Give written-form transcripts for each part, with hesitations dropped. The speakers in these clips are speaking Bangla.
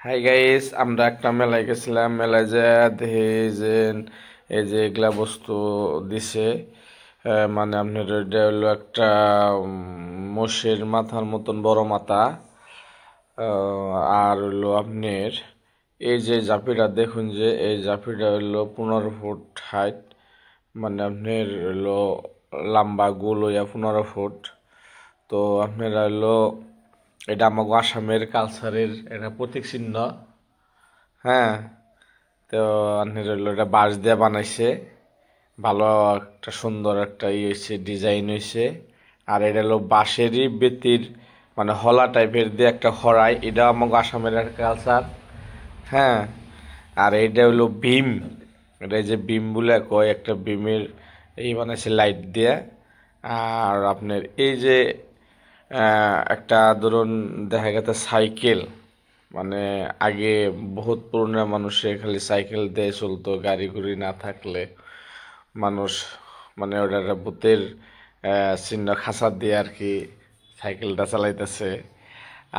হাই গাইস, আমরা একটা মেলায় গেছিলাম। মেলায় যে দেখি যে এই যে এগুলা বস্তু দিছে। মানে আপনার এটা হলো একটা মোষের মাথার মতন বড় মাথা। আর হলো আপনার এই যে জাপিটা দেখুন, যে এই জাপিটা হলো 15 ফুট হাইট। মানে আপনার হলো লম্বা গোল হইয়া 15 ফুট। তো আপনারা হলো এটা আমাকে আসামের কালচারের একটা প্রতীক চিহ্ন। হ্যাঁ, তো আপনার হলো এটা বাঁশ দিয়ে বানাইছে। ভালো একটা সুন্দর একটা হয়েছে, ডিজাইন হয়েছে। আর এটা হলো বাঁশেরই বেতির, মানে হলা টাইপের দিয়ে একটা হরাই। এটা আমাকে আসামের একটা কালচার। হ্যাঁ, আর এইটা হলো বিম। এটা যে বিম বলে কয়, একটা বিমের এই বানাইছে লাইট দিয়ে। আর আপনার এই যে একটা ধরুন দেখা গেছে সাইকেল, মানে আগে বহুত পুরনো মানুষে খালি সাইকেল দিয়ে চলতো, গাড়ি গুড়ি না থাকলে মানুষ, মানে ওটা একটা ভূতের চিহ্ন খাঁচা দিয়ে আর কি সাইকেলটা চালাইতেছে।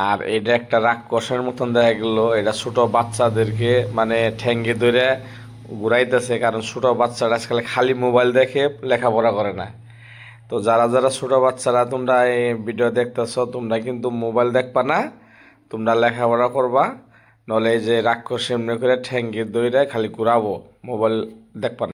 আর এটা একটা রাক্ষসের মতন দেখা গেল। এটা ছোট বাচ্চাদেরকে মানে ঠ্যাঙ্গে ধরে ঘুরাইতেছে, কারণ ছোট বাচ্চারা আজকাল খালি মোবাইল দেখে লেখাপড়া করে না। তো যারা যারা ছোট বাচ্চারা তোমরা এই ভিডিও দেখতেছ, তোমরা কিন্তু মোবাইল দেখবা না, তোমরা লেখাপড়া করবা। নলে এই যে রাক্ষস এমনি করে ঠ্যাঙ্গে দইরা খালি ঘুরাবো, মোবাইল দেখবা না।